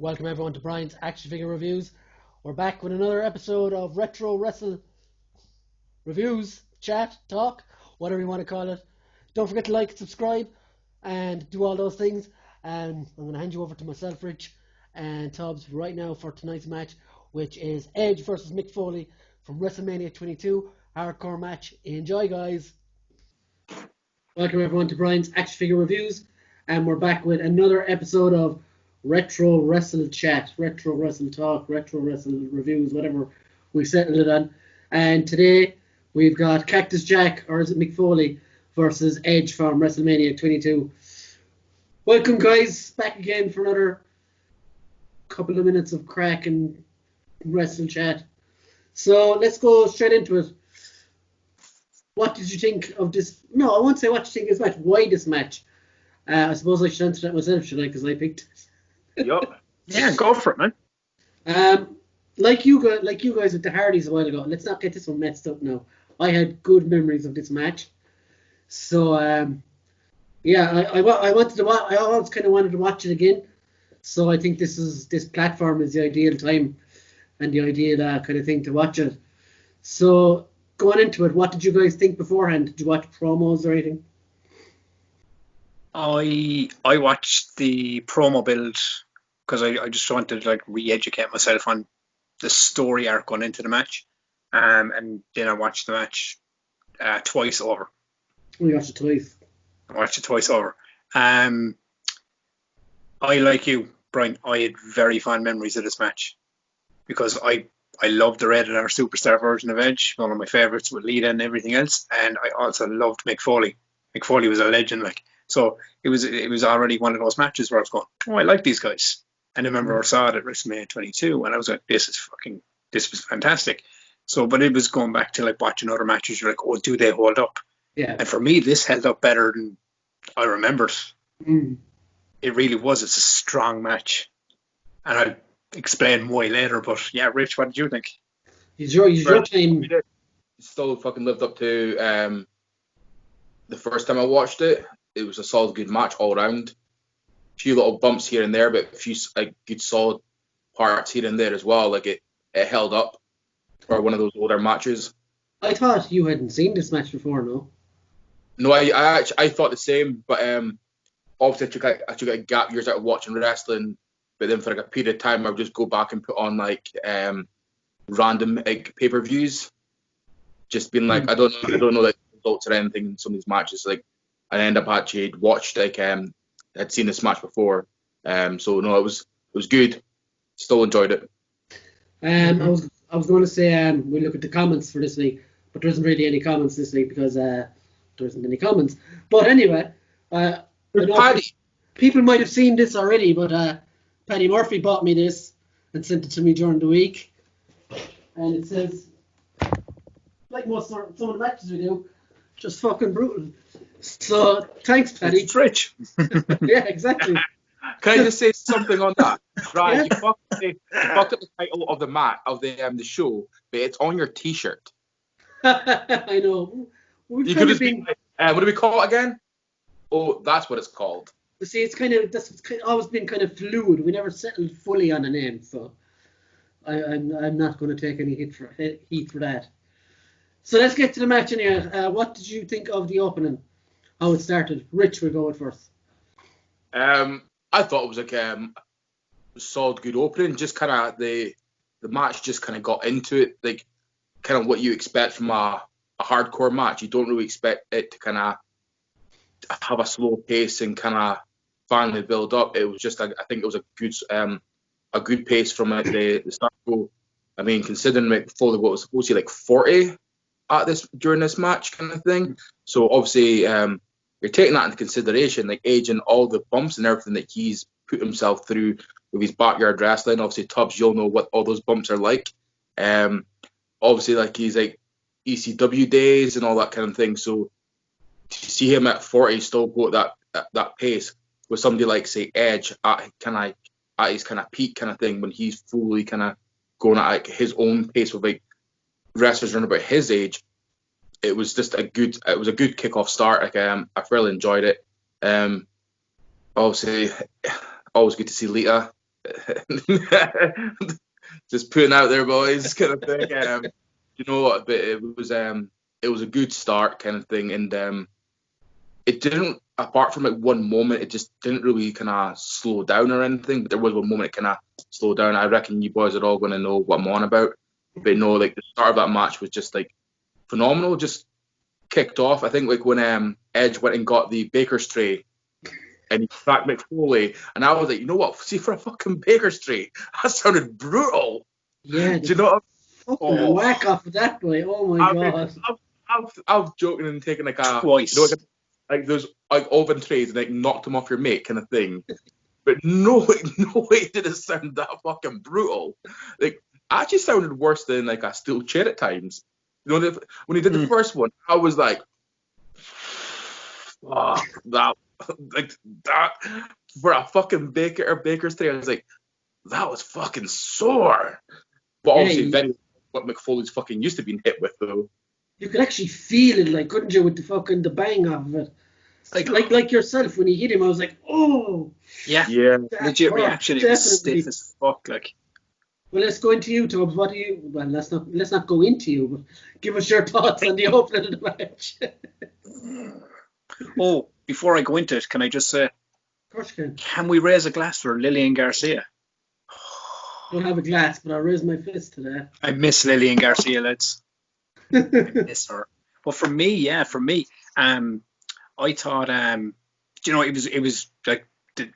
Welcome everyone to Brian's Action Figure Reviews. We're back with another episode of Retro Wrestle Reviews, Chat, Talk, whatever you want to call it. Don't forget to like, subscribe, and do all those things. And I'm going to hand you over to myself, Rich, and Tubbs right now for tonight's match, which is Edge versus Mick Foley from Wrestle Mania 22, hardcore match. Enjoy, guys. Welcome everyone to Brian's Action Figure Reviews, and we're back with another episode of Retro Wrestle Chat, Retro Wrestle Talk, Retro Wrestle Reviews, whatever we settled it on. And today we've got Cactus Jack, or is it Mick Foley, versus Edge from WrestleMania 22. Welcome, guys, back again for another couple of minutes of crack and wrestle chat. So let's go straight into it. What did you think of this? No, I won't say what you think of this match. Why this match? I suppose I should answer that myself, should I? Because I picked it. Yup. Yeah, go for it, man. Like you guys with the Hardys a while ago. Let's not get this one messed up now. I had good memories of this match, so yeah, I wanted to. I always kind of wanted to watch it again. So I think this platform is the ideal time and the ideal kind of thing to watch it. So going into it, what did you guys think beforehand? Did you watch promos or anything? I watched the promo build because I just wanted to like re-educate myself on the story arc going into the match, and then I watched the match twice over. We watched it twice. I watched it twice over. I, like you, Brian, I had very fond memories of this match because I loved the Rated R Superstar version of Edge, one of my favourites with Lita and everything else, and I also loved Mick Foley. Mick Foley was a legend, like. So it was already one of those matches where I was going, oh, I like these guys. And I remember I saw it at WrestleMania 22, and I was like, this was fantastic. So, but it was going back to like watching other matches. You're like, oh, do they hold up? Yeah. And for me, this held up better than I remembered. It really was. It's a strong match, and I'll explain why later. But yeah, Rich, what did you think? Your time. It still fucking lived up to the first time I watched it. It was a solid, good match all around. A few little bumps here and there, but a few like good, solid parts here and there as well. Like it held up for one of those older matches. I thought you hadn't seen this match before, no? No, I thought the same, but obviously I took a gap years out of watching wrestling. But then for like a period of time, I would just go back and put on like random like pay-per-views. Just being like, I don't know the results or anything in some of these matches. Like I end up actually watched had seen this match before. So no, it was good. Still enjoyed it. I was going to say we look at the comments for this week, but there isn't really any comments this week because there isn't any comments. But anyway, Paddy. People might have seen this already, but Paddy Murphy bought me this and sent it to me during the week, and it says, like some of the matches we do, just fucking brutal. So thanks, Paddy. It's Rich. Yeah, exactly. Can I just say something on that? Right, Yeah. you fucked up the title of the show, but it's on your T-shirt. I know. You could have been. What do we call it again? Oh, that's what it's called. See, it's always been kind of fluid. We never settled fully on a name, so I'm not going to take any heat for that. So let's get to the match anyway. What did you think of the opening? How it started? Rich, we'll go with first. I thought it was like a solid, good opening. Just kind of the match just kind of got into it, like kind of what you expect from a hardcore match. You don't really expect it to kind of have a slow pace and kind of finally build up. It was just, I think it was a good pace from like the start. I mean, considering like Foley was supposed to be like 40 during this match kind of thing. So obviously, you're taking that into consideration, like Edge and all the bumps and everything that he's put himself through with his backyard wrestling. Obviously, Tubbs, you'll know what all those bumps are like. Obviously, like he's like ECW days and all that kind of thing. So to see him at 40 still go at that pace with somebody like say Edge at his kind of peak kind of thing, when he's fully kind of going at like his own pace with like wrestlers around about his age. It was just a good kickoff start. Like I fairly enjoyed it. Obviously, always good to see Lita Just putting out there, boys, kind of thing. You know what? But it was a good start, kind of thing, and it didn't. Apart from like one moment, it just didn't really kind of slow down or anything. But there was one moment it kind of slowed down. I reckon you boys are all going to know what I'm on about. But no, like the start of that match was just like phenomenal. Just kicked off. I think like when Edge went and got the baker's tray and he cracked Mick Foley, and I was like, you know what? See, for a fucking baker's tray, that sounded brutal. Yeah. Do you know what? Fucking whack off of that boy. Oh my god. I was joking and taking like a Twice. You know, like those like oven trays and like knocked them off your mate kind of thing. But no way did it sound that fucking brutal. Like actually sounded worse than like a steel chair at times. You know, when he did the first one, I was like, fuck that, like that for a fucking baker's tray. I was like, that was fucking sore. But obviously, very what Mick Foley's fucking used to being hit with though. You could actually feel it, like, couldn't you, with the fucking the bang off of it? Like yourself, when he hit him, I was like, oh. Yeah. Legit reaction. It was stiff as fuck. Like. Well, let's go into you, Tubbs. What do you? Well, let's not go into you, but give us your thoughts on the opening of the match. Oh, before I go into it, can I just say? Of course you can. Can we raise a glass for Lillian Garcia? I don't have a glass, but I'll raise my fist to that. I miss Lillian Garcia, lads. I miss her. But for me, I thought, you know, it was like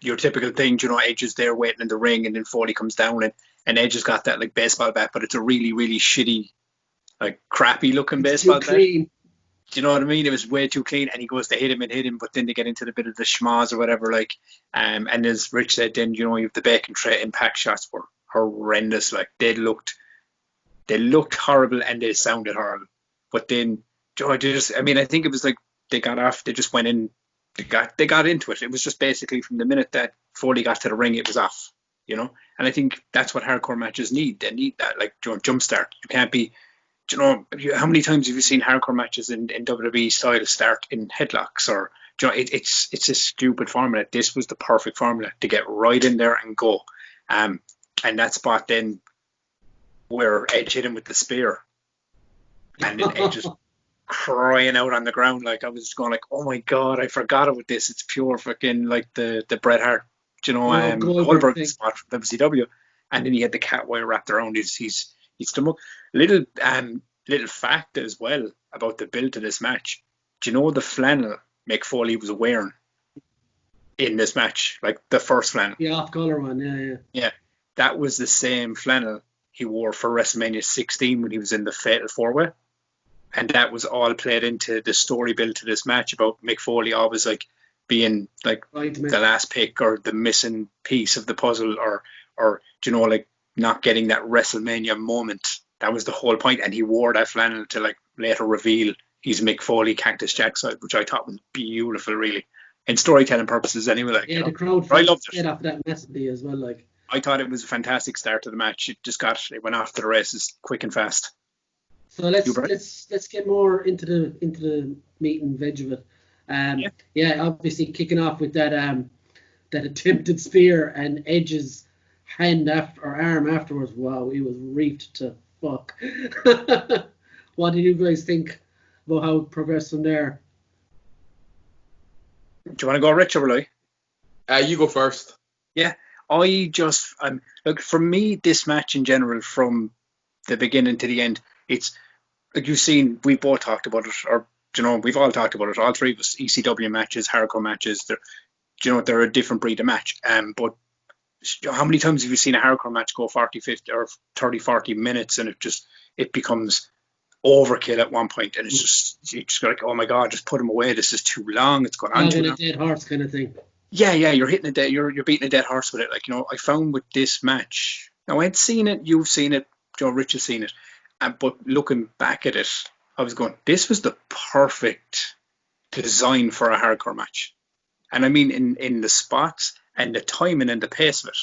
your typical thing. You know, Edge is there waiting in the ring, and then Foley comes down, and Edge has got that like baseball bat, but it's a really, really shitty, like crappy looking baseball bat. Clean. Do you know what I mean? It was way too clean, and he goes to hit him, but then they get into the bit of the schmoz or whatever, like, and as Rich said, then you know, you have the bacon tray impact shots were horrendous. Like they looked horrible and they sounded horrible. But then, I think it was like they got off. They just went in. They got into it. It was just basically from the minute that Foley got to the ring, it was off. You know, and I think that's what hardcore matches need. They need that like jump start. You can't be. You know, how many times have you seen hardcore matches in WWE style start in headlocks or? You know, it's a stupid formula. This was the perfect formula to get right in there and go. And that spot then where Edge hit him with the spear, and then Edge was crying out on the ground. Like I was just going like, oh my god, I forgot about this. It's pure fucking like the Bret Hart, you know, Goldberg spot from WCW, and then he had the cat wire wrapped around his stomach. Little fact as well about the build to this match. Do you know the flannel Mick Foley was wearing in this match, like the first flannel? The off-color one, yeah. That was the same flannel he wore for WrestleMania 16 when he was in the Fatal 4-Way. And that was all played into the story build to this match about Mick Foley always like being like the last pick or the missing piece of the puzzle or you know, like not getting that WrestleMania moment. That was the whole point. And he wore that flannel to like later reveal he's Mick Foley, Cactus Jack side, which I thought was beautiful, really. In storytelling purposes anyway. Like, yeah, the crowd I loved it. Off that massively as well, like. I thought it was a fantastic start to the match. It went off to the races quick and fast. So let's get more into the meat and veg of it. Obviously kicking off with that attempted spear and Edge's arm afterwards. Wow, he was reefed to fuck. What did you guys think about how it progressed from there? Do you want to go, Rich, or will I? You go first. Yeah. Look, for me, this match in general, from the beginning to the end, it's like you've seen. We both talked about it, or you know, we've all talked about it. All three of us: ECW matches, hardcore matches. They're a different breed of match. But how many times have you seen a hardcore match go 40, 50, or 30, 40 minutes, and it becomes overkill at one point, and you just go like, oh my god, just put him away. This is too long. It's going on too long. A dead horse kind of thing. Yeah, you're beating a dead horse with it. Like, you know, I found with this match, now I'd seen it, you've seen it, Joe Rich has seen it, but looking back at it, I was going, this was the perfect design for a hardcore match. And I mean, in the spots and the timing and the pace of it,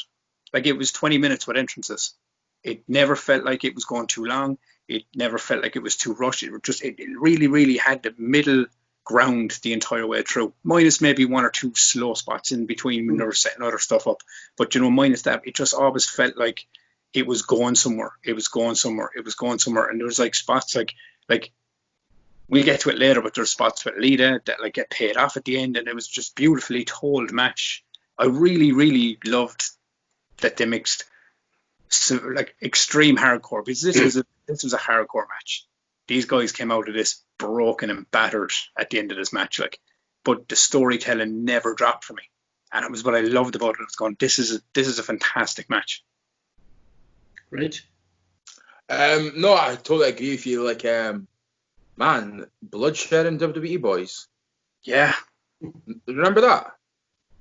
like it was 20 minutes with entrances. It never felt like it was going too long. It never felt like it was too rushed. It really, really had the middle ground the entire way through, minus maybe one or two slow spots in between when they were setting other stuff up. But minus that, it just always felt like it was going somewhere. It was going somewhere. It was going somewhere. And there was like spots like we'll get to it later, but there's spots with Lita that like get paid off at the end, and it was just beautifully told match. I really, really loved that they mixed like extreme hardcore, because this was a hardcore match. These guys came out of this broken and battered at the end of this match, like, but the storytelling never dropped for me, and it was what I loved about it. I was going, this is a fantastic match. Rich? No, I totally agree with you. Like, man, bloodshed in WWE, boys. Yeah. Remember that?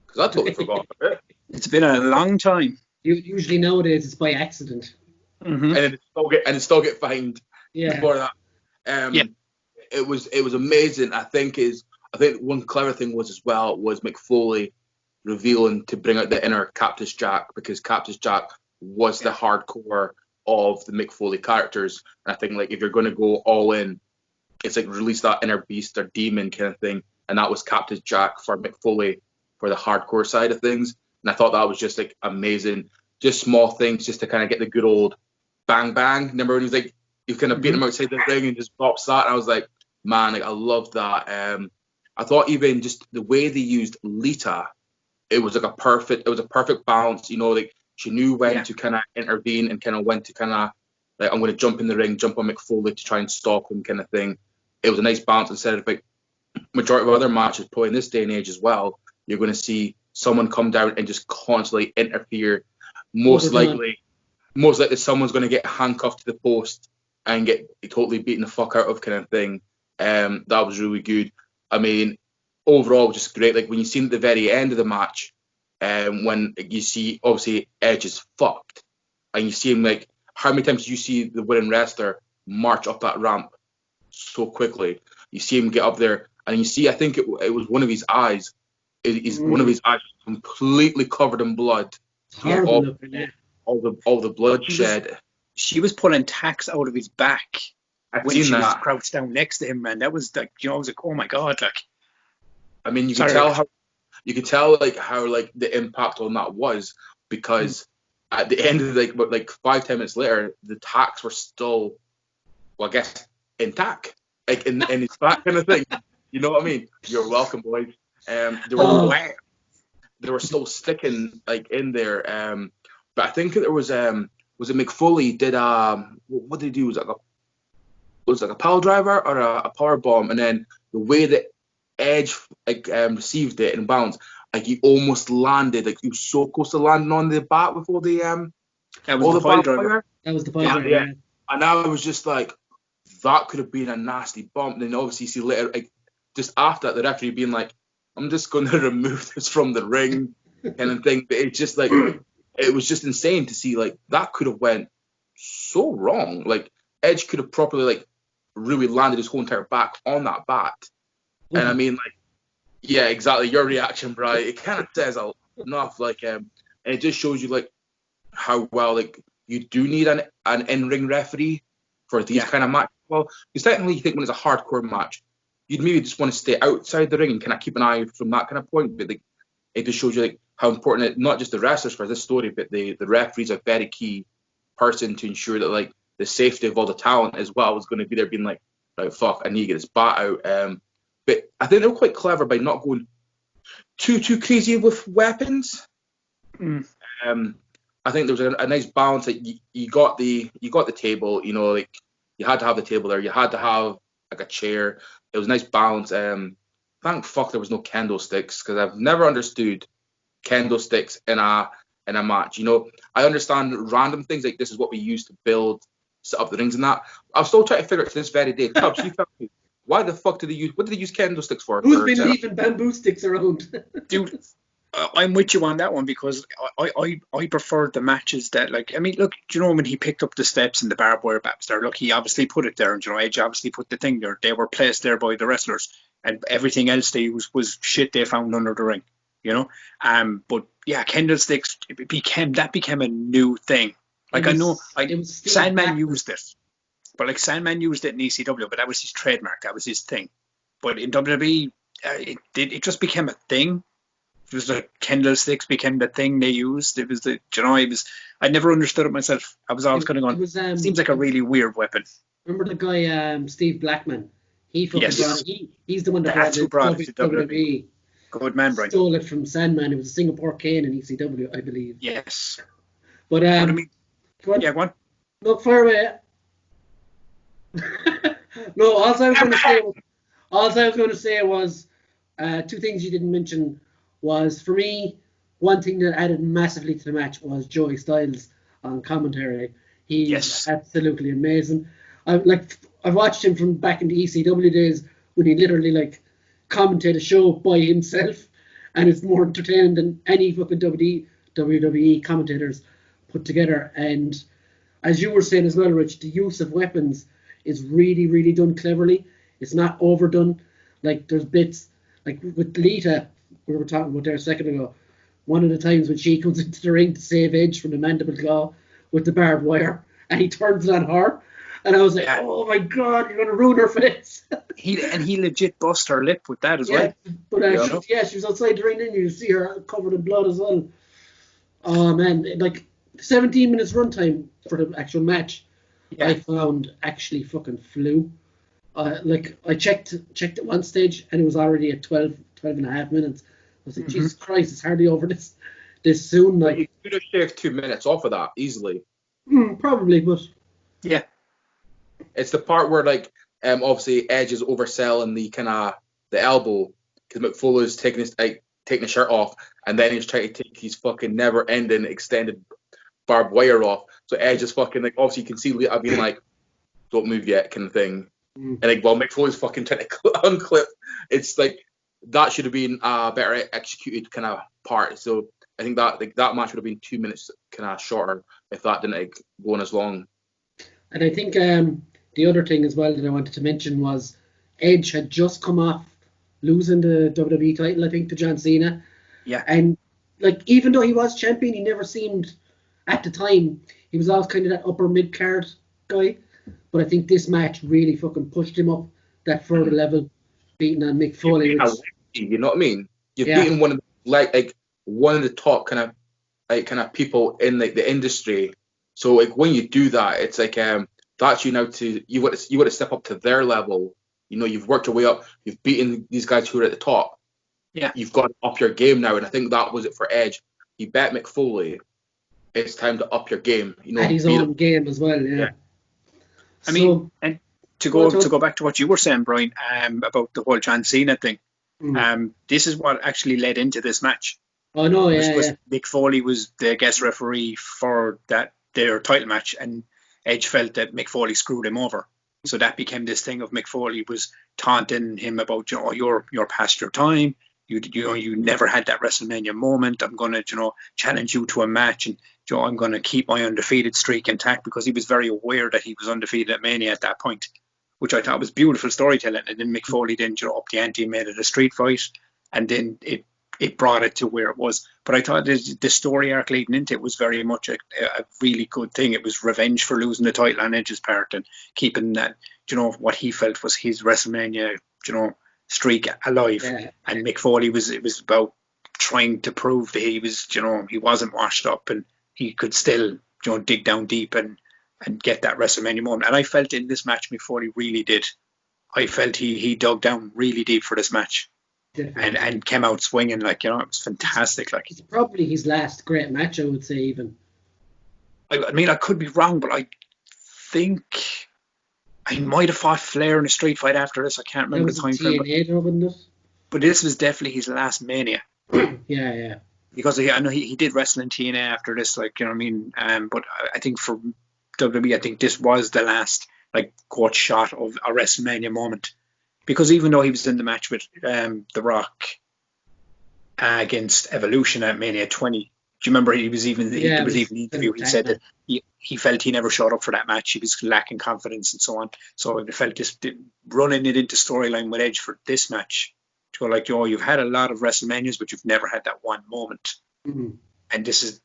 Because I totally forgot about it. It's been a long time. Usually nowadays it's by accident. Mm-hmm. And it still get fined. Yeah. Before that. It was amazing. I think one clever thing was Mick Foley revealing to bring out the inner Cactus Jack, because Cactus Jack was the hardcore of the Mick Foley characters. And I think, like, if you're going to go all in, it's like release that inner beast or demon kind of thing. And that was Cactus Jack for Mick Foley for the hardcore side of things. And I thought that was just like amazing. Just small things just to kind of get the good old bang bang. Remember when he was like, you kind of beat him outside the ring and just bops that? And I was like, man, like, I loved that. I thought even just the way they used Lita, it was a perfect balance. You know, like, she knew when to kind of intervene and kind of when to kind of, like, I'm going to jump in the ring, jump on Mick Foley to try and stop him kind of thing. It was a nice balance instead of, like, majority of other matches, probably in this day and age as well, you're going to see someone come down and just constantly interfere. Most likely someone's going to get handcuffed to the post and get totally beaten the fuck out of kind of thing. That was really good. I mean, overall, just great. Like, when you see at the very end of the match, when you see, obviously, Edge is fucked, and you see him, like, how many times do you see the winning wrestler march up that ramp so quickly? You see him get up there, and you see, I think it was one of his eyes. One of his eyes completely covered in blood. Horrible. All the bloodshed. She was pulling tacks out of his back when she was crouched down next to him, man. That was like, I was like, oh my god, like. I mean, you could tell how the impact on that was, because at the end of like 5-10 minutes later, the tacks were still, well, I guess, intact, like in his back kind of thing. You know what I mean? You're welcome, boys. They were still sticking like in there. But I think there was it Mick Foley did what did he do? Was it like a pile driver or a power bomb? And then the way that Edge received it and bounced, like, he almost landed, like, he was so close to landing on the bat with all the that was the pile driver. That was the pile driver. Yeah. And I was just like, that could have been a nasty bump. And then obviously you see later, like, just after that, the referee being like, I'm just going to remove this from the ring kind of thing. But it's just like, it was just insane to see, like, that could have went so wrong. Like, Edge could have properly, like, really landed his whole entire back on that bat. And I mean, like, yeah, exactly. Your reaction, Brian, it kind of says enough. Like, and it just shows you, like, how well, like, you do need an in-ring referee for these kind of matches. Well, because technically, you think when it's a hardcore match, you'd maybe just want to stay outside the ring and kind of keep an eye from that kind of point. But, like, it just shows you, like, how important not just the wrestlers for this story, but the referees are a very key person to ensure that, like, the safety of all the talent as well is going to be there, being like, right, fuck, I need to get this bat out. But I think they were quite clever by not going too crazy with weapons. I think there was a nice balance. That you got the table, you know, like, you had to have the table there. You had to have, like, a chair. It was a nice balance. Thank fuck there was no candlesticks, because I've never understood candlesticks in a match. You know, I understand random things like this is what we use to set up the rings and that. I'm still trying to figure it to this very day. Tubbs, you tell me, why the fuck did they use candlesticks for? Who's been leaving bamboo sticks around? Dude, I'm with you on that one, because I prefer the matches that, like, I mean, look, do you know when he picked up the steps and the barbed wire bats there? Look, he obviously put it there, and, you know, Edge obviously put the thing there. They were placed there by the wrestlers, and everything else was shit they found under the ring, you know. But yeah, candlesticks became a new thing. Like, Sandman used it, but, like, Sandman used it in ECW, but that was his trademark. That was his thing. But in WWE, it just became a thing. It was like candlesticks became the thing they used. It was I never understood it myself. I was always kind of going, seems like a really weird weapon. Remember the guy, Steve Blackman? He fucking Yes. brought it. He's the one that That's who brought it to WWE. Good man, Brian. Stole it from Sandman. It was a Singapore Kane in ECW, I believe. Yes. But I mean, go on. yeah, go on. No, fire away. No, all I was going to say was two things you didn't mention was, for me, one thing that added massively to the match was Joey Styles on commentary. He's absolutely amazing. I've watched him from back in the ECW days when he literally commentate a show by himself, and it's more entertaining than any fucking WWE commentators put together. And as you were saying as well, Rich, the use of weapons is really, really done cleverly. It's not overdone. Like, there's bits, like with Lita, we were talking about there a second ago, one of the times when she comes into the ring to save Edge from the mandible claw with the barbed wire, and he turns it on her, and I was like, oh my God, you're going to ruin her face. He legit bust her lip with that as well. But she was outside the ring, and you see her covered in blood as well. Oh man, 17 minutes runtime for the actual match, I found actually fucking flew. I checked at one stage, and it was already at 12 and a half minutes. I was like, Jesus Christ, it's hardly over this soon. You could have shaved 2 minutes off of that easily. Probably, but yeah, it's the part where obviously Edge is overselling the elbow because Mick Foley is taking his shirt off, and then he's trying to take his fucking never-ending extended barbed wire off. So Edge is fucking obviously you can see Lita being like, "Don't move yet," kind of thing. And while Mick Foley's fucking trying to unclip, it's that should have been a better executed kind of part. So I think that that match would have been 2 minutes kind of shorter if that didn't go on as long. And I think the other thing as well that I wanted to mention was Edge had just come off losing the WWE title, I think, to John Cena. Yeah. And even though he was champion, he never seemed, at the time, he was always kind of that upper mid card guy. But I think this match really fucking pushed him up that further level, beating on Mick Foley. You know what I mean? You've beaten one of the top kind of people in the industry. So when you do that, it's that's you now you want to step up to their level. You know, you've worked your way up. You've beaten these guys who are at the top. Yeah, you've got to up your game now, and I think that was it for Edge. He bet Mick Foley. It's time to up your game. You know, at his own game as well. Yeah. I mean, and to go back to what you were saying, Brian, about the whole John Cena thing. This is what actually led into this match. Oh no, yeah. Mick Foley was the guest referee for their title match, and Edge felt that Mick Foley screwed him over. So that became this thing of Mick Foley was taunting him about, you're past your time. You never had that WrestleMania moment. I'm going to, challenge you to a match, and I'm going to keep my undefeated streak intact, because he was very aware that he was undefeated at Mania at that point, which I thought was beautiful storytelling. And then Mick Foley then up the ante, made it a street fight, and then it brought it to where it was. But I thought the story arc leading into it was very much a really good thing. It was revenge for losing the title on Edge's part, and keeping that, what he felt was his WrestleMania, streak alive. Yeah. And Mick Foley it was about trying to prove that he was, he wasn't washed up, and he could still, dig down deep and get that WrestleMania moment. And I felt in this match, Mick Foley really did. I felt he dug down really deep for this match. And came out swinging, it was fantastic. It's probably his last great match, I would say, even. I mean, I could be wrong, but I think I might have fought Flair in a street fight after this. I can't remember the time frame. But this was definitely his last Mania. Yeah. Because I know he did wrestle in TNA after this, but I think for WWE, I think this was the last quote shot of a WrestleMania moment. Because even though he was in the match with The Rock against Evolution at Mania 20, do you remember there was even the interview, he said that he felt he never showed up for that match. He was lacking confidence and so on. So I felt this running it into storyline with Edge for this match, to go you've had a lot of WrestleManias, but you've never had that one moment. Mm-hmm. And this is,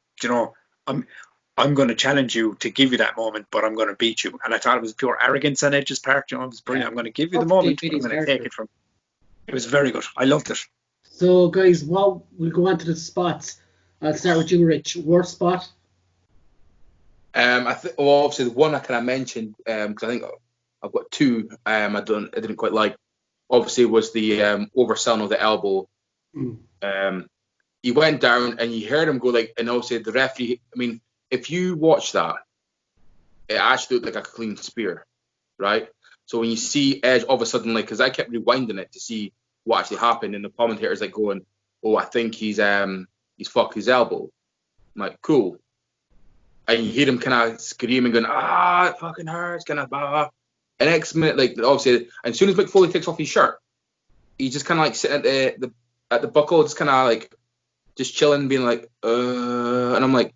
I'm going to challenge you to give you that moment, but I'm going to beat you. And I thought it was pure arrogance on Edge's part. It was brilliant. I'm going to give you the moment, but I'm going to take it from. It was very good. I loved it. So, guys, we'll go on to the spots. I'll start with you, Rich. Worst spot? Obviously the one I kind of mentioned, because I think I've got two. I didn't quite like. Obviously, was the overselling of the elbow. He went down and you heard him go like, and obviously the referee. I mean, if you watch that, it actually looked like a clean spear, right? So when you see Edge, all of a sudden, like, because I kept rewinding it to see what actually happened, and the commentators like going, "Oh, I think he's fucked his elbow." I'm like, cool. And you hear him kind of screaming, going, it fucking hurts, kind of blah. And next minute, like, obviously, as soon as Mick Foley takes off his shirt, he's just kind of like sitting at the buckle, just kind of like, just chilling, being like, and I'm like,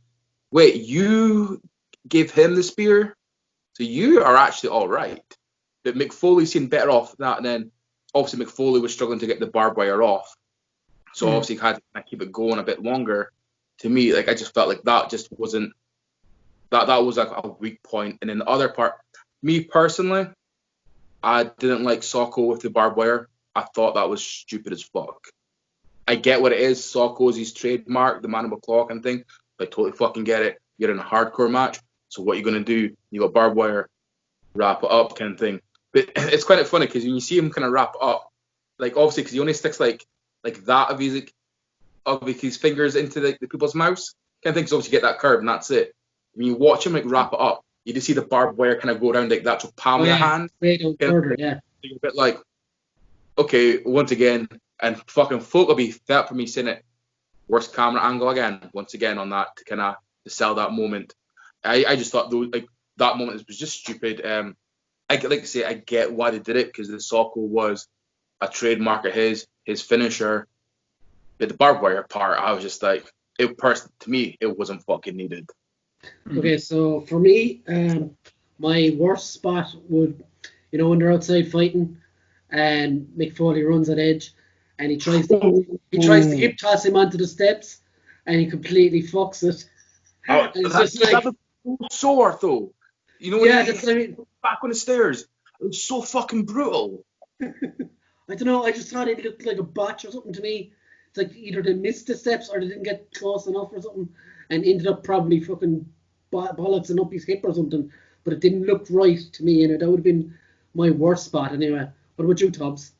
wait, you give him the spear? So you are actually all right. But Mick Foley seemed better off than that, and then obviously Mick Foley was struggling to get the barbed wire off. So obviously he had to kind of keep it going a bit longer. To me, like, I just felt like that just wasn't, that was like a weak point. And then the other part, me personally, I didn't like Socko with the barbed wire. I thought that was stupid as fuck. I get what it is. Socko is his trademark, the man of the clock and thing. I totally fucking get it. You're in a hardcore match, so what you're gonna do? You got barbed wire, wrap it up, kind of thing. But it's quite funny because when you see him kind of wrap up, like, obviously because he only sticks like that of his fingers into the people's mouths, kind of thing. So obviously you get that curve and that's it. When you watch him like wrap it up, you just see the barbed wire kind of go around like that to palm of the hand. You're a bit like, okay, once again, and fucking folk will be fed for me saying it. Worst camera angle again, once again on that to kind of to sell that moment. I just thought that moment was just stupid. I like to say I get why they did it because the Socko was a trademark of his finisher. But the barbed wire part, I was just like, to me, it wasn't fucking needed. Okay, so for me, my worst spot would, when they're outside fighting, and Mick Foley runs at Edge, and he tries to hip toss him onto the steps, and he completely fucks it. And it's just like, that was so sore though. You know, that's what I mean. Back on the stairs, it was so fucking brutal. I don't know. I just thought it looked like a botch or something to me. It's like either they missed the steps or they didn't get close enough or something, and ended up probably fucking bollocksing up his hip or something. But it didn't look right to me, and that would have been my worst spot anyway. What about you, Tubbs?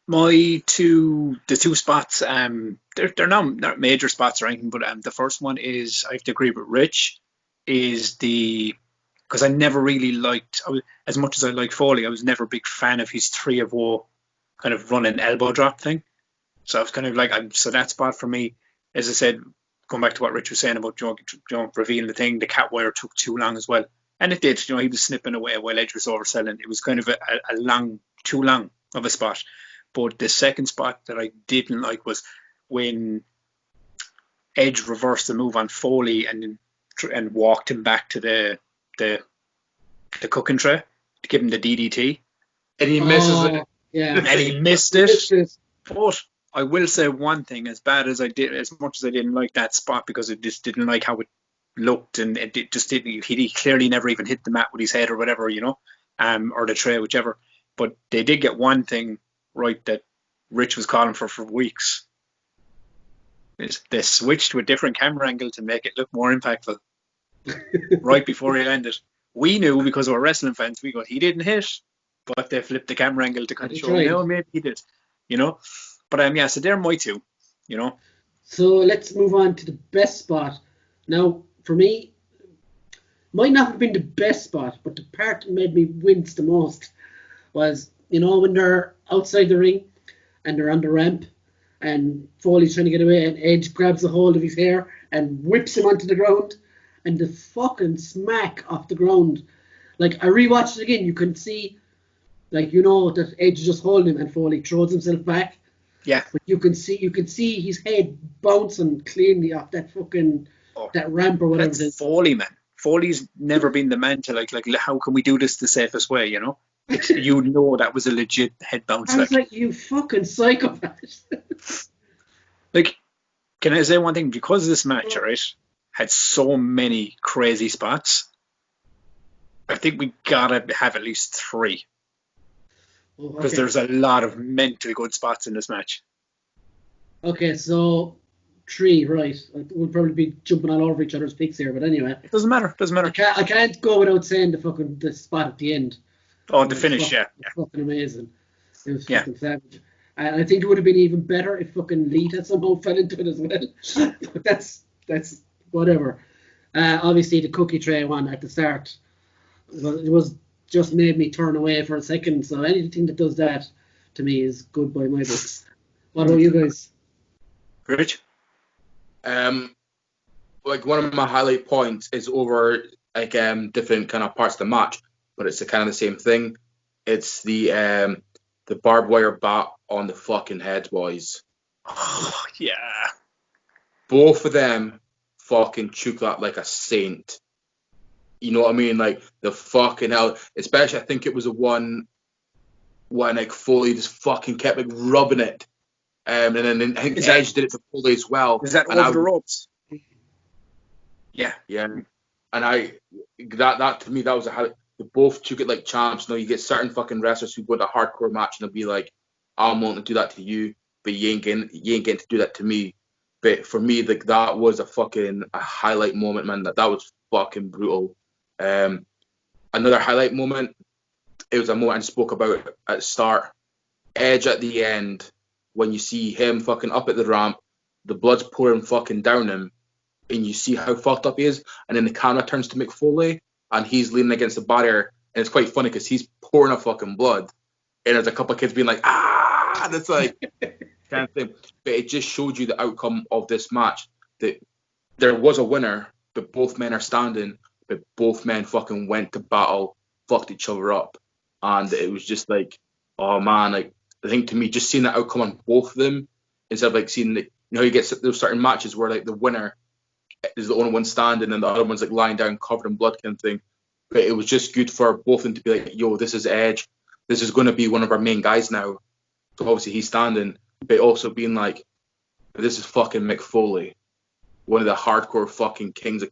The two spots, they're not major spots or anything, but the first one is, I have to agree with Rich, is because I never really liked, as much as I like Foley, I was never a big fan of his 3 of woe kind of running elbow drop thing. So I was kind of like, so that spot for me, as I said, going back to what Rich was saying about revealing the thing, the cat wire took too long as well. And it did, he was snipping away while Edge was overselling. It was kind of too long of a spot. But the second spot that I didn't like was when Edge reversed the move on Foley and walked him back to the cooking tray to give him the DDT. And he misses it. Yeah. And he missed it. But I will say one thing, as much as I didn't like that spot because I just didn't like how it looked, and it just didn't, he clearly never even hit the mat with his head or whatever, or the tray, whichever. But they did get one thing right that Rich was calling for weeks. They switched to a different camera angle to make it look more impactful. Right before he landed, we knew because we're wrestling fans. We go, he didn't hit, but they flipped the camera angle to kind of show, maybe he did, But so they're my two, So let's move on to the best spot. Now, for me, might not have been the best spot, but the part that made me wince the most was, when they're outside the ring and they're on the ramp and Foley's trying to get away and Edge grabs a hold of his hair and whips him onto the ground, and the fucking smack off the ground. Like, I rewatched it again, you can see, that Edge is just holding him and Foley throws himself back. Yeah. But you can see his head bouncing cleanly off that fucking that ramp or whatever it is. Foley, man. Foley's never been the man to like how can we do this the safest way, that was a legit head bounce. I was like, you fucking psychopath. Can I say one thing? Because this match, right, had so many crazy spots, I think we gotta have at least 3. because there's a lot of mental good spots in this match. Okay, so 3, right? We'll probably be jumping all over each other's picks here, but anyway. It doesn't matter. I can't go without saying the spot at the end. Oh, the finish, yeah. Fucking amazing. It was fucking savage. And I think it would have been even better if fucking Lita somehow fell into it as well. But that's whatever. Obviously, the cookie tray one at the start, it was just made me turn away for a second. So anything that does that to me is good by my books. What about you guys? Rich? Like one of my highlight points is over like different kind of parts of the match, but it's kind of the same thing. It's the barbed wire bat on the fucking head, boys. Oh, yeah. Both of them fucking took that like a saint. You know what I mean? Like the fucking hell. Especially I think it was the one when like Foley just fucking kept like rubbing it. And then I think Edge did it to Foley as well. Is that over the ropes? Yeah. Yeah. And that to me, that was a highlight. They both took it like champs. You know, you get certain fucking wrestlers who go to a hardcore match and they'll be like, I'm willing to do that to you, but you ain't getting to do that to me. But for me, like that was a highlight moment, man. That was fucking brutal. Another highlight moment, it was a moment I spoke about at the start. Edge at the end, when you see him fucking up at the ramp, the blood's pouring fucking down him, and you see how fucked up he is, and then the camera turns to Mick Foley, and he's leaning against the barrier, and it's quite funny because he's pouring a fucking blood, and there's a couple of kids being like, ah, and it's like, kind of thing. But it just showed you the outcome of this match, that there was a winner, but both men are standing, but both men fucking went to battle, fucked each other up, and it was just like, oh man, like, I think to me, just seeing the outcome on both of them, instead of like seeing you get those certain matches where like the winner is the only one standing and the other one's like lying down covered in blood kind of thing. But it was just good for both of them to be like, yo, this is Edge. This is going to be one of our main guys now. So obviously he's standing, but also being like, this is fucking Mick Foley, one of the hardcore fucking kings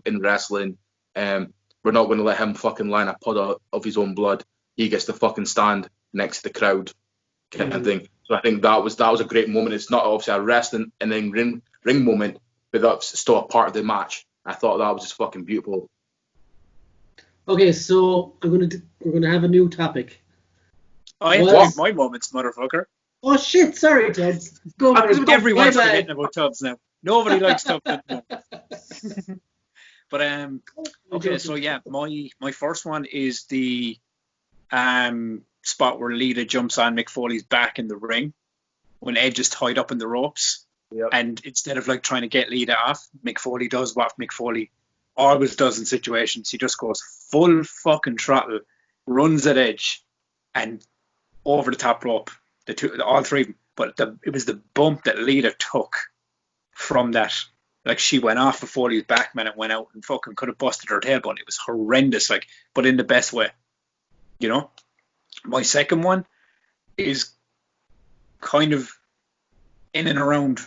in wrestling. We're not going to let him fucking lie in a puddle of his own blood. He gets to fucking stand next to the crowd kind of thing. So I think that was a great moment. It's not obviously a wrestling and then ring moment, but that's still a part of the match. I thought that was just fucking beautiful. Okay, so we're gonna have a new topic. I have my moments, motherfucker. Oh shit! Sorry, Tubbs. Everyone's forgetting about Tubbs now. Nobody likes Tubbs. But okay, so yeah, my first one is the spot where Lita jumps on Mick Foley's back in the ring when Edge is tied up in the ropes. Yep. And instead of like trying to get Lita off, Mick Foley does what Mick Foley always does in situations. He just goes full fucking throttle, runs at Edge, and over the top rope. All three of them. But it was the bump that Lita took from that. Like she went off of Foley's back, man, and went out and fucking could have busted her tailbone. It was horrendous, like, but in the best way. You know? My second one is kind of in and around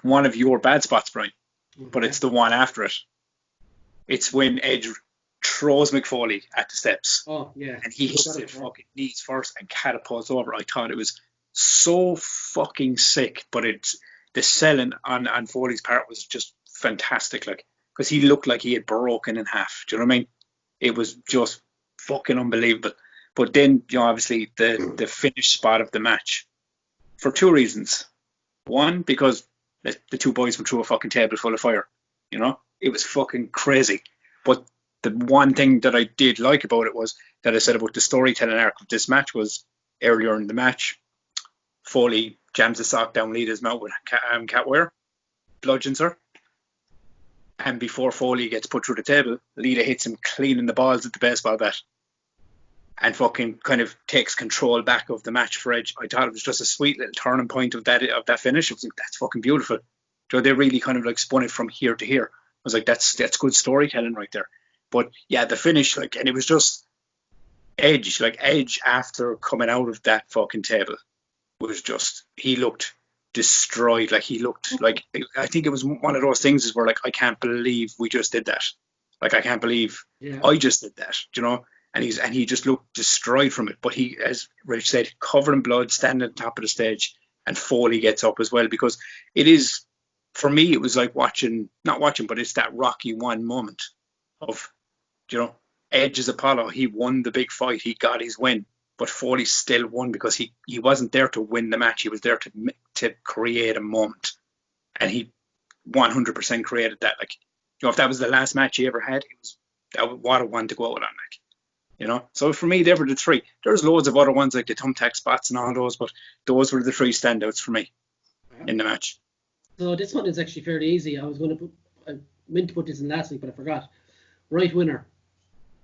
one of your bad spots, Brian, but it's the one after it. It's when Edge throws Mick Foley at the steps. Oh, yeah. And he hits it fucking knees first and catapults over. I thought it was so fucking sick, but the selling on Foley's part was just fantastic, like, because he looked like he had broken in half. Do you know what I mean? It was just fucking unbelievable. But then, you know, obviously the finish spot of the match, for two reasons. One, because the two boys went through a fucking table full of fire. You know, it was fucking crazy. But the one thing that I did like about it was that I said about the storytelling arc of this match was earlier in the match, Foley jams a sock down Lita's mouth with cat wire, bludgeons her. And before Foley gets put through the table, Lita hits him clean in the balls with the baseball bat. And fucking kind of takes control back of the match for Edge. I thought it was just a sweet little turning point of that finish. I was like, that's fucking beautiful. So they really kind of like spun it from here to here. I was like, that's good storytelling right there. But yeah, the finish, like, and it was just Edge after coming out of that fucking table was just, he looked destroyed. Like he looked like, I think it was one of those things where like, I can't believe we just did that. Like, I can't believe I just did that, you know? and he just looked destroyed from it. But he, as Rich said, covered in blood, standing at the top of the stage, and Foley gets up as well, because it is, for me, it was like not watching, but it's that Rocky 1 moment of, Edge as Apollo. He won the big fight, he got his win, but Foley still won because he wasn't there to win the match. He was there to create a moment, and he 100% created that. Like, if that was the last match he ever had, what a one to go out on, like, So for me, they were the three. There's loads of other ones like the thumbtack spots and all those, but those were the three standouts for me in the match. So this one is actually fairly easy. I meant to put this in last week, but I forgot. Right winner,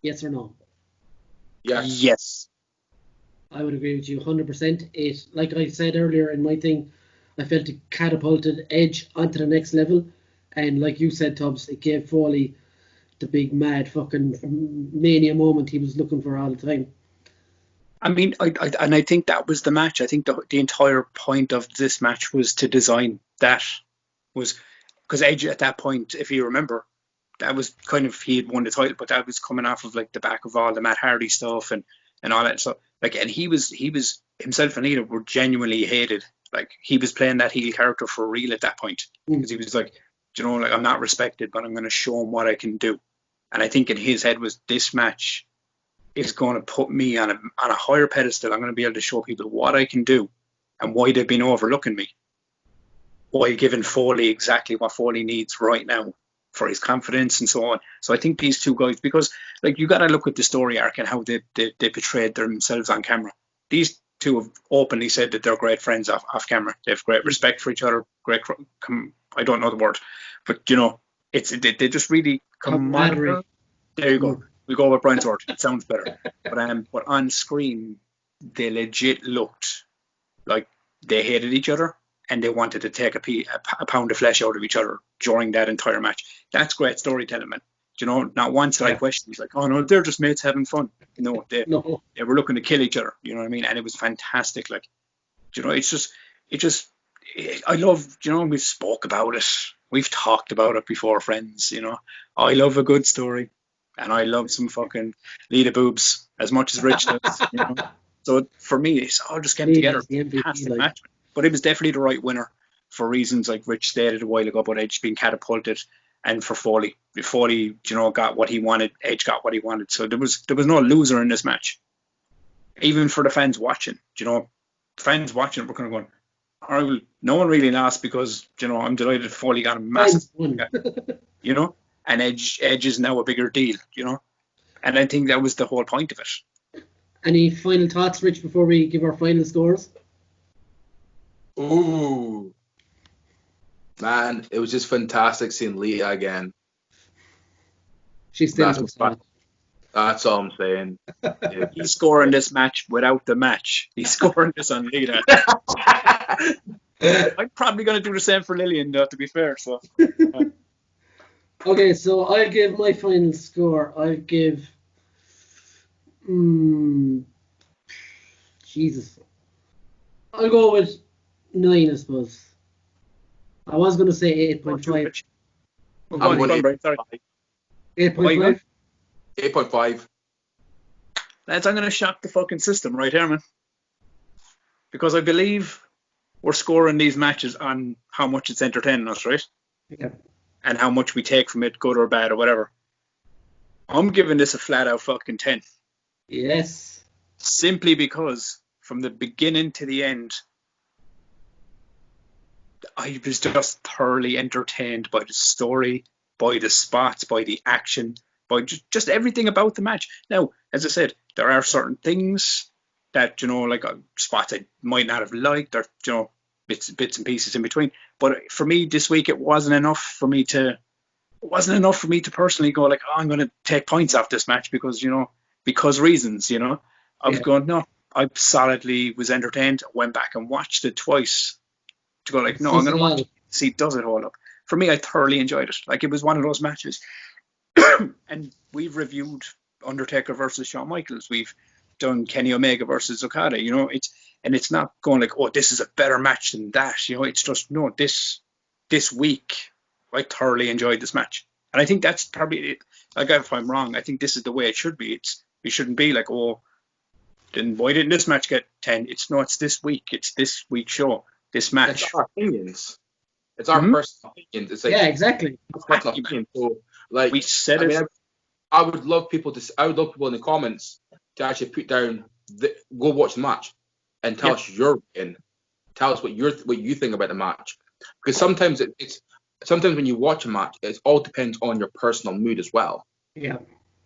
yes or no? Yes. I would agree with you 100%. It, like I said earlier in my thing, I felt it catapulted Edge onto the next level, and like you said, Tubbs, it gave Foley the big mad fucking mania moment he was looking for all the time. I mean, I think that was the match. I think the entire point of this match was to design that, was because Edge at that point, if you remember, that was kind of, he had won the title, but that was coming off of like the back of all the Matt Hardy stuff and all that. So like, and he was himself and Lita were genuinely hated. Like, he was playing that heel character for real at that point, because he was like, like, I'm not respected, but I'm going to show him what I can do. And I think in his head was, this match is going to put me on a higher pedestal. I'm going to be able to show people what I can do and why they've been overlooking me, while giving Foley exactly what Foley needs right now for his confidence and so on. So I think these two guys, because like, you got to look at the story arc and how they portrayed themselves on camera. These two have openly said that they're great friends off camera. They have great respect for each other. I don't know the word, but they just really camaraderie. There you go. We go with Brian's word. It sounds better. But on screen, they legit looked like they hated each other and they wanted to take a pound of flesh out of each other during that entire match. That's great storytelling, man. Not once did I question. It's like, oh no, they're just mates having fun. No, they were looking to kill each other. You know what I mean? And it was fantastic. Like, I love, we spoke about it. We've talked about it before, friends. I love a good story, and I love some fucking Lita boobs as much as Rich does. So for me, it's all just came together. Fantastic match. But it was definitely the right winner for reasons like Rich stated a while ago about Edge being catapulted, and for Foley. Foley, got what he wanted. Edge got what he wanted. So there was no loser in this match. Even for the fans watching, fans watching were kind of going, all right, well, no one really lost, because, I'm delighted Foley got a massive, and Edge is now a bigger deal, and I think that was the whole point of it. Any final thoughts, Rich, before we give our final scores? Ooh, man, it was just fantastic seeing Lita again. She's still that's all I'm saying. Yeah. He's scoring this match without the match. He's scoring this on Lita. I'm probably going to do the same for Lillian, though, to be fair. So. Okay, so I'll give my final score. I'll give... Jesus. I'll go with 9, I suppose. I was going to say 8.5. I'm going 8.5. 8.5? 8.5. Lads, I'm going to shock the fucking system right here, man. Because I believe we're scoring these matches on how much it's entertaining us, right? Yeah. And how much we take from it, good or bad or whatever. I'm giving this a flat out fucking 10. Yes. Simply because from the beginning to the end, I was just thoroughly entertained by the story, by the spots, by the action, by just everything about the match. Now, as I said, there are certain things that, like spots I might not have liked, or, bits and pieces in between. But for me this week, it wasn't enough for me to personally go like, oh, I'm going to take points off this match because reasons, I was going, no, I solidly was entertained. Went back and watched it twice to go like, no, I'm going to watch it, see, does it hold up? For me, I thoroughly enjoyed it. Like, it was one of those matches. And we've reviewed Undertaker versus Shawn Michaels. We've done Kenny Omega versus Okada. It's not going like, oh, this is a better match than that. It's just, no, this week I thoroughly enjoyed this match. And I think that's probably it. Like, if I'm wrong, I think this is the way it should be. You shouldn't be like, oh, why didn't this match get 10? It's this week. It's this week's show. This match. It's our opinions. It's our personal opinions. It's like, yeah, exactly. Personal opinion. So, like, we said it. I would love people in the comments to actually put down, go watch the match and tell us your opinion. Tell us what you think about the match. Because sometimes sometimes when you watch a match, it all depends on your personal mood as well. Yeah.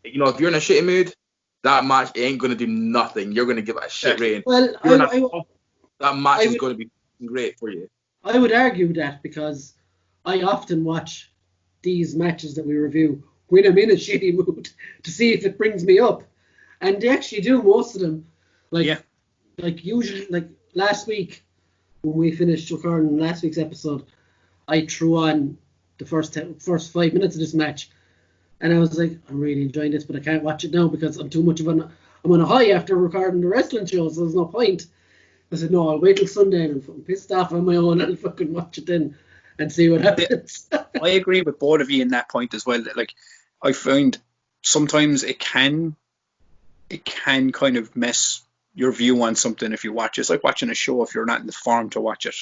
You know, if you're in a shitty mood, that match ain't going to do nothing. You're going to give it a shit rain. Well, that match is going to be great for you. I would argue that because I often watch these matches that we review when I'm in a shitty mood to see if it brings me up. And they actually do, most of them. Like usually, like last week when we finished recording last week's episode, I threw on the first 5 minutes of this match. And I was like, I'm really enjoying this, but I can't watch it now because I'm too much I'm on a high after recording the wrestling show, so there's no point. I said, no, I'll wait till Sunday and I'm fucking pissed off on my own and I'll fucking watch it then and see what happens. I agree with both of you in that point as well. That, like, I find sometimes it can kind of mess your view on something if you watch it. It's like watching a show if you're not in the form to watch it.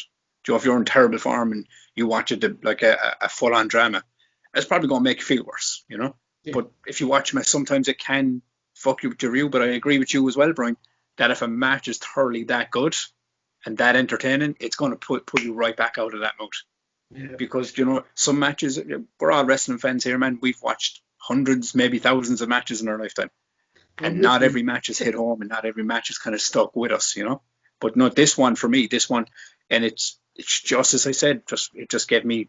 You know, if you're in terrible form and you watch it like a full-on drama, it's probably going to make you feel worse, you know? Yeah. But if you watch them, sometimes it can fuck you with your view. But I agree with you as well, Brian, that if a match is thoroughly that good and that entertaining, it's going to pull you right back out of that mood. Yeah. Because, you know, some matches, we're all wrestling fans here, man. We've watched hundreds, maybe thousands of matches in our lifetime. And not every match is hit home and not every match is kind of stuck with us, you know? But no, this one, and it's just as I said, it just gave me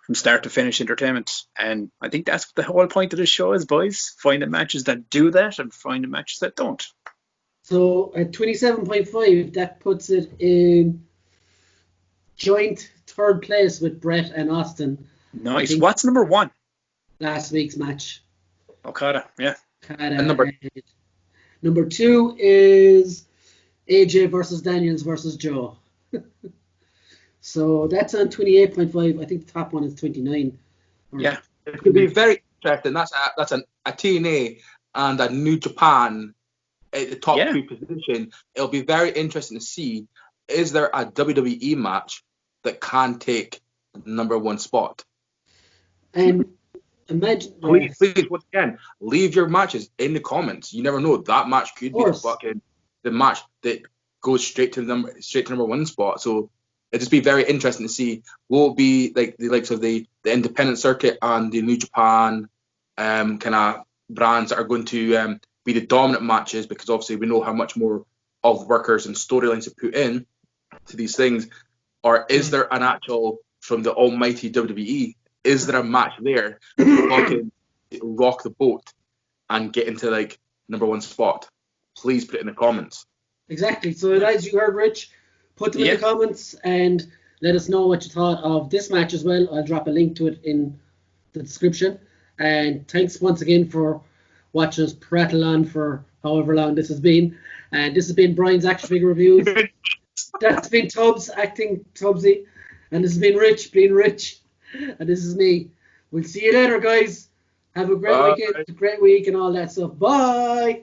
from start to finish entertainment. And I think that's what the whole point of this show is, boys. Finding matches that do that and finding matches that don't. So at 27.5, that puts it in joint third place with Brett and Austin. Nice. What's number one? Last week's match. Okada, yeah. And number two is AJ versus Daniels versus Joe. So that's on 28.5. I think the top one is 29. Yeah. It could be very interesting. That's a TNA and a New Japan at the top two position. It'll be very interesting to see, is there a WWE match that can take the number one spot? And imagine... Please, once again, leave your matches in the comments. You never know. That match could be the match that goes straight to number one spot. So it'd just be very interesting to see what will be like the likes of the independent circuit and the New Japan kind of brands that are going to be the dominant matches, because obviously we know how much more of workers and storylines to put in to these things. Or is there an actual, from the almighty WWE, is there a match there that can rock the boat and get into like number one spot? Please put it in the comments. Exactly. So as you heard, Rich, put them in the comments and let us know what you thought of this match as well. I'll drop a link to it in the description. And thanks once again for watching us prattle on for however long this has been. And this has been Brian's Action Figure Reviews. That's been Tubbs acting Tubbsy. And this has been Rich being Rich. And this is me. We'll see you later, guys. Have a great weekend, a great week, and all that stuff. Bye.